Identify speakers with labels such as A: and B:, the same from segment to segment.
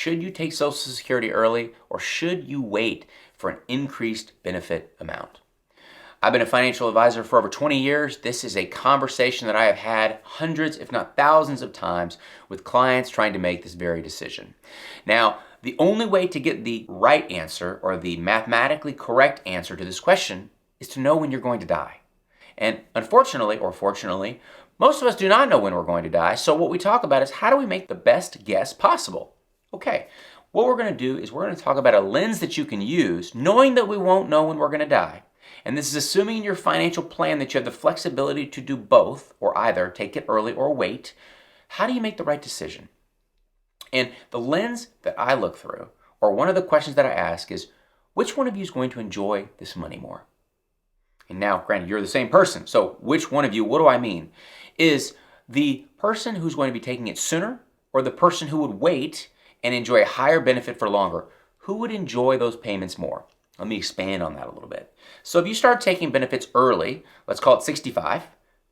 A: Should you take Social Security early, or should you wait for an increased benefit amount? I've been a financial advisor for over 20 years. This is a conversation that I have had hundreds, if not thousands of times with clients trying to make this very decision. Now, the only way to get the right answer, or the mathematically correct answer to this question, is to know when you're going to die. And unfortunately, or fortunately, most of us do not know when we're going to die. So what we talk about is, how do we make the best guess possible? Okay, what we're going to do is we're going to talk about a lens that you can use, knowing that we won't know when we're going to die. And this is assuming in your financial plan that you have the flexibility to do both, or either take it early or wait. How do you make the right decision? And the lens that I look through, or one of the questions that I ask, is, which one of you is going to enjoy this money more? And now, granted, you're the same person, so which one of you, what do I mean? Is the person who's going to be taking it sooner, or the person who would wait and enjoy a higher benefit for longer? Who would enjoy those payments more? Let me expand on that a little bit. So if you start taking benefits early, let's call it 65,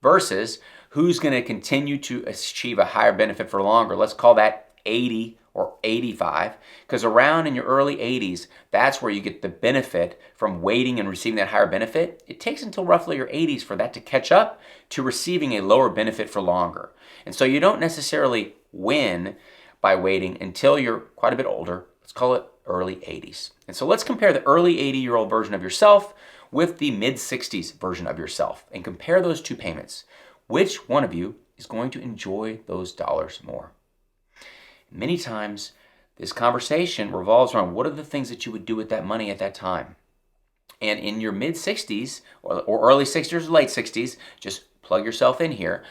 A: versus who's going to continue to achieve a higher benefit for longer, let's call that 80 or 85, because around in your early 80s, that's where you get the benefit from waiting and receiving that higher benefit. It takes until roughly your 80s for that to catch up to receiving a lower benefit for longer. And so you don't necessarily win by waiting until you're quite a bit older. Let's call it early 80s. And so let's compare the early 80-year-old version of yourself with the mid-60s version of yourself, and compare those two payments. Which one of you is going to enjoy those dollars more? Many times, this conversation revolves around, what are the things that you would do with that money at that time? And in your mid-60s, or early 60s or late 60s, just plug yourself in here,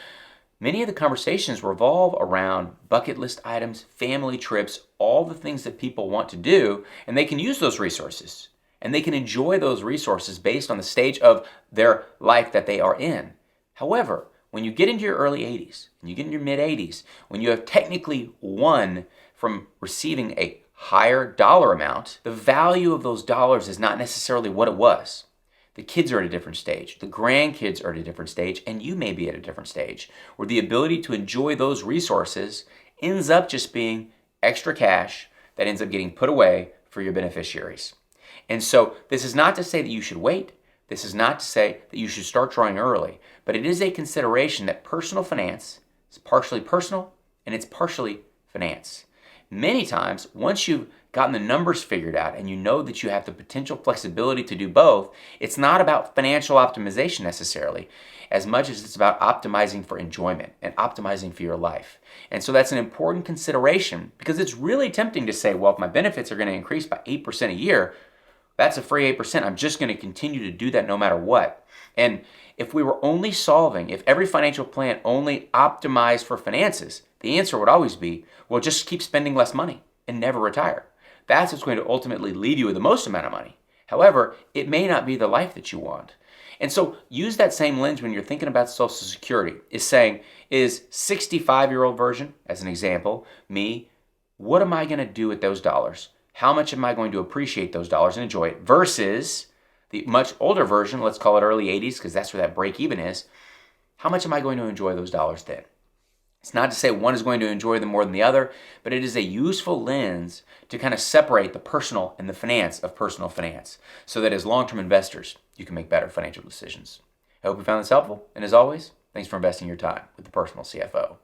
A: many of the conversations revolve around bucket list items, family trips, all the things that people want to do, and they can use those resources. And they can enjoy those resources based on the stage of their life that they are in. However, when you get into your early 80s, and you get in your mid 80s, when you have technically won from receiving a higher dollar amount, the value of those dollars is not necessarily what it was. The kids are at a different stage, the grandkids are at a different stage, and you may be at a different stage, where the ability to enjoy those resources ends up just being extra cash that ends up getting put away for your beneficiaries. And so this is not to say that you should wait. This is not to say that you should start drawing early, but it is a consideration that personal finance is partially personal and it's partially finance. Many times, once you've gotten the numbers figured out and you know that you have the potential flexibility to do both, it's not about financial optimization necessarily, as much as it's about optimizing for enjoyment and optimizing for your life. And so that's an important consideration, because it's really tempting to say, well, if my benefits are going to increase by 8% a year, that's a free 8%. I'm just going to continue to do that no matter what. And if we were only solving, if every financial plan only optimized for finances, the answer would always be, well, just keep spending less money and never retire. That's what's going to ultimately leave you with the most amount of money. However, it may not be the life that you want. And so use that same lens when you're thinking about Social Security. Is 65-year-old version, as an example, me, what am I going to do with those dollars? How much am I going to appreciate those dollars and enjoy it? Versus the much older version, let's call it early 80s, because that's where that break even is. How much am I going to enjoy those dollars then? It's not to say one is going to enjoy them more than the other, but it is a useful lens to kind of separate the personal and the finance of personal finance, so that as long-term investors, you can make better financial decisions. I hope you found this helpful, and as always, thanks for investing your time with the Personal CFO.